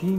3